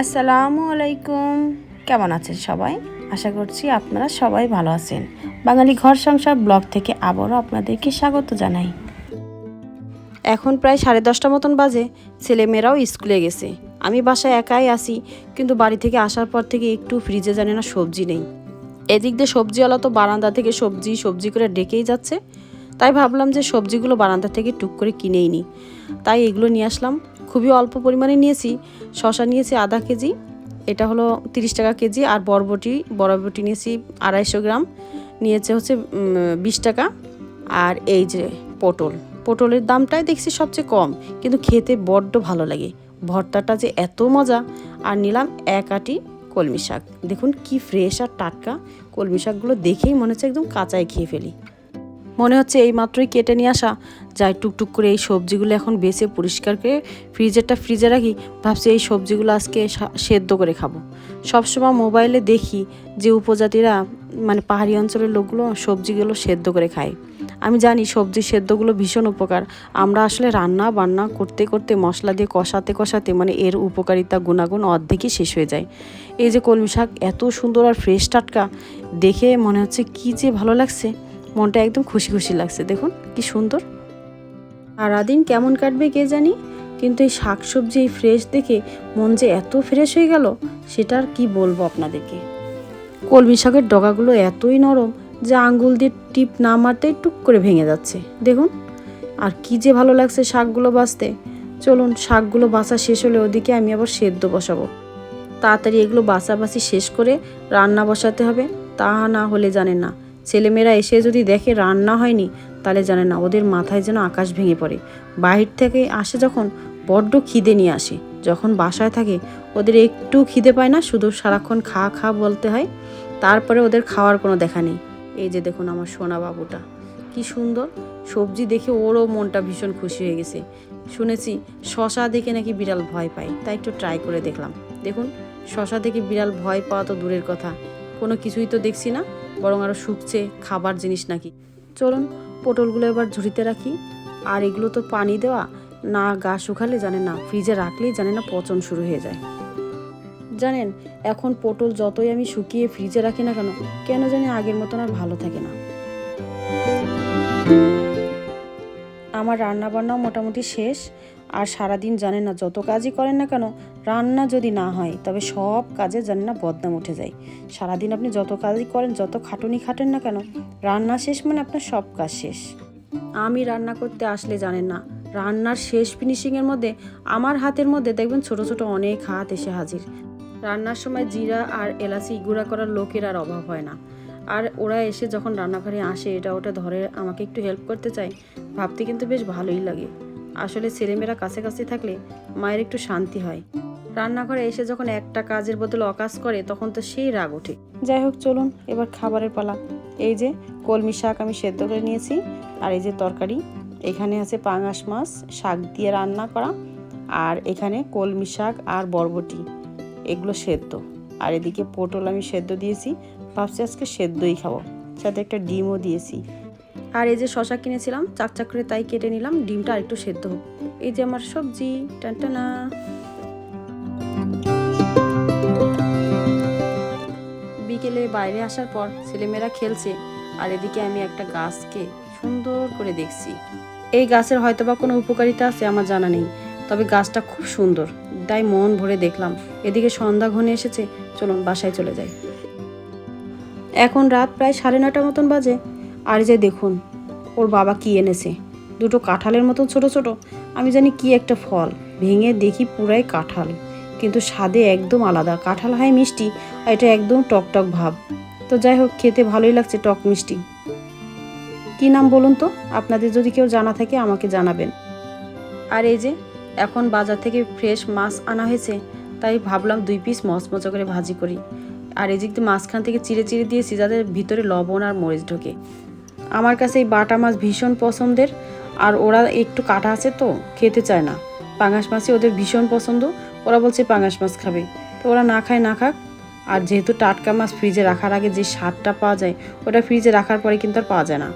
আসসালামু আলাইকুম। কেমন আছেন সবাই? আশা করছি আপনারা সবাই ভালো আছেন। বাঙালি ঘর সংসার ব্লগ থেকে আবারও আপনাদেরকে স্বাগত জানাই। এখন প্রায় 10:30 মতন বাজে। ছেলেমেয়েরাও স্কুলে গেছে। আমি বাসায় একাই আসি, কিন্তু বাড়ি থেকে আসার পর থেকে একটু ফ্রিজে জানি না সবজি নেই। এদিক দিয়ে সবজিওয়ালা তো বারান্দা থেকে সবজি করে ডেকেই যাচ্ছে। তাই ভাবলাম যে সবজিগুলো বারান্দা থেকে টুক করে কিনেই নিই। তাই এগুলো নিয়ে আসলাম। খুবই অল্প পরিমাণে নিয়েছি। শসা নিয়েছি আধা কেজি, এটা হলো 30 টাকা কেজি। আর বরবটি নিয়েছি 250 গ্রাম, নিয়েছে হচ্ছে 20 টাকা। আর এই যে পটলের দামটাই দেখছি সবচেয়ে কম, কিন্তু খেতে বড্ড ভালো লাগে। ভর্তাটা যে এত মজা। আর নিলাম 1 আঁটি কলমি শাক। দেখুন কি ফ্রেশ আর টাটকা। কলমি শাকগুলো দেখেই মনে হচ্ছে একদম কাঁচাই খেয়ে ফেলি। মনে হচ্ছে এই মাত্রই কেটে নিয়ে আসা। যাই টুকটুক করে এই সবজিগুলো এখন বেছে পরিষ্কার করে ফ্রিজে রাখি। ভাবছি এই সবজিগুলো আজকে সেদ্ধ করে খাবো। সবসময় মোবাইলে দেখি যে উপজাতিরা, মানে পাহাড়ি অঞ্চলের লোকগুলো সবজিগুলো সেদ্ধ করে খায়। আমি জানি সবজি সেদ্ধগুলো ভীষণ উপকার। আমরা আসলে রান্না বান্না করতে করতে মশলা দিয়ে কষাতে মানে এর উপকারিতা গুণাগুণ অর্ধেকই শেষ হয়ে যায়। এই যে কলমি শাক এত সুন্দর আর ফ্রেশ টাটকা, দেখে মনে হচ্ছে কি যে ভালো লাগছে। মনটা একদম খুশি খুশি লাগছে। দেখুন কি সুন্দর। সারাদিন কেমন কাটবে কে জানি, কিন্তু এই শাকসবজি এই ফ্রেশ দেখে মন যে এত ফ্রেশ হয়ে গেল, সেটা আর কি বলবো আপনাদেরকে। কলমি শাকের ডগাগুলো এতই নরম যে আঙ্গুল দিয়ে টিপ না মারতেই টুক করে ভেঙে যাচ্ছে। দেখুন আর কি যে ভালো লাগছে শাকগুলো বাছতে। চলুন শাকগুলো বাছা শেষ হলে ওদিকে আমি আবার সেদ্ধ বসাবো। তাড়াতাড়ি এগুলো বাছাবাছি শেষ করে রান্না বসাতে হবে। তা না হলে জানেন না, ছেলেমেয়েরা এসে যদি দেখে রান্না হয়নি, তাহলে জানে না ওদের মাথায় যেন আকাশ ভেঙে পড়ে। বাহির থেকে আসে যখন বড্ড খিদে নিয়ে আসে, যখন বাসায় থাকে ওদের একটু খিদে পায় না, শুধু সারাক্ষণ খা খা বলতে হয়। তারপরে ওদের খাওয়ার কোনো দেখা নেই। এই যে দেখুন আমার সোনা বাবুটা কি সুন্দর। সবজি দেখে ওরও মনটা ভীষণ খুশি হয়ে গেছে। শুনেছি শশা দেখে নাকি বিড়াল ভয় পায়, তাই একটু ট্রাই করে দেখলাম। দেখুন শশা দেখে বিড়াল ভয় পাওয়া তো দূরের কথা, কোনো কিছুই তো দেখছি না, বরং আরও শুকছে খাবার জিনিস নাকি। চলুন পটলগুলো এবার ঝুড়িতে রাখি। আর এগুলো তো পানি দেওয়া না, গা শুকালে জানেন না, ফ্রিজে রাখলেই জানেন না পচন শুরু হয়ে যায়। জানেন এখন পটল যতই আমি শুকিয়ে ফ্রিজে রাখি না কেন, কেন জানি আগের মতন আর ভালো থাকে না। আমার রান্না বান্নাও মোটামুটি শেষ। আর সারাদিন জানেন না যত কাজই করেন না কেন, রান্না যদি না হয় তবে সব কাজে জানেন না বদনাম উঠে যায়। সারাদিন আপনি যত কাজই করেন, যত খাটুনি খাটেন না কেন, রান্না শেষ মানে আপনার সব কাজ শেষ। আমি রান্না করতে আসলে জানেন না, রান্নার শেষ ফিনিশিংয়ের মধ্যে আমার হাতের মধ্যে দেখবেন ছোট ছোট অনেক হাত এসে হাজির। রান্নার সময় জিরা আর এলাচি গুঁড়া করার লোকের আর অভাব হয় না। আর ওরা এসে যখন রান্নাঘরে আসে এটা ওটা ধরে আমাকে একটু হেল্প করতে চায়, ভাবতে কিন্তু বেশ ভালোই লাগে। আসলে ছেলেমেয়েরা কাছে থাকলে মায়ের একটু শান্তি হয়। রান্নাঘরে এসে যখন একটা কাজের বদলে অকাজ করে, তখন তো সেই রাগ ওঠে। যাই হোক চলুন এবার খাবারের পালা। এই যে কলমি শাক আমি সেদ্ধ করে নিয়েছি। আর এই যে তরকারি, এখানে আছে পাঙাশ মাছ শাক দিয়ে রান্না করা। আর এখানে কলমি শাক আর বরবটি, এগুলো সেদ্ধ। আর এদিকে পটল আমি সেদ্ধ দিয়েছি, ভাবছি আজকে সেদ্ধই খাবো, সাথে একটা ডিমও দিয়েছি। আর এই যে শশা কিনেছিলাম চাকচাক করে, তাই কেটে নিলাম, ডিমটা আরেকটু সেদ্ধ হোক। এই যে আমার সবজি টানটানা। বিকেলে বাইরে আসার পর ছেলেমেয়েরা খেলছে, আর এদিকে আমি একটা গাছকে সুন্দর করে দেখছি। এই গাছের হয়তোবা কোনো উপকারিতা আছে আমার জানা নেই, তবে গাছটা খুব সুন্দর, তাই মন ভরে দেখলাম। এদিকে সন্ধ্যা ঘনিয়ে এসেছে, চলুন বাসায় চলে যাই। এখন রাত প্রায় 9:30 মতন বাজে। আর যে দেখুন ওর বাবা কি এনেছে, দুটো কাঁঠালের মতন ছোট ছোট। আমি জানি কি একটা ফল, ভেঙে দেখি পুরাই কাঁঠাল, কিন্তু স্বাদে একদম আলাদা। কাঁঠাল হয় মিষ্টি, আর এটা একদম টকটক ভাব। তো যাই হোক খেতে ভালোই লাগছে, টক মিষ্টি। কি নাম বলুন তো, আপনাদের যদি কেউ জানা থাকে আমাকে জানাবেন। আর এই যে এখন বাজার থেকে ফ্রেশ মাছ আনা হয়েছে, তাই ভাবলাম 2 পিস মচমচা করে ভাজি করি। আর এই যে মাঝখান থেকে চিড়ে দিয়েছি, যাতে ভিতরে লবণ আর মরিচ ঢোকে। আমার কাছে এই বাটা মাছ ভীষণ পছন্দের। আর ওরা একটু কাটা আছে তো খেতে চায় না। পাঙাশ মাছই ওদের ভীষণ পছন্দ, ওরা বলছে পাঙাশ মাছ খাবে। তো ওরা না খায় না খাক। আর যেহেতু টাটকা মাছ ফ্রিজে রাখার আগে যে স্বাদটা পাওয়া যায়, ওটা ফ্রিজে রাখার পরে কিন্তু আর পাওয়া যায় না।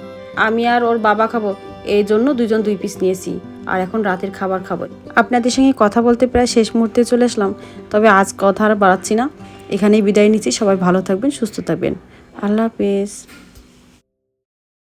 আমি আর ওর বাবা খাবো, এই জন্য দুজন 2 পিস নিয়েছি। আর এখন রাতের খাবার খাবো। আপনাদের সঙ্গে কথা বলতে প্রায় শেষ মুহূর্তে চলে আসলাম, তবে আজ কথা আর বাড়াচ্ছি না, এখানেই বিদায় নিচ্ছি। সবাই ভালো থাকবেন, সুস্থ থাকবেন। আল্লাহ হাফেজ।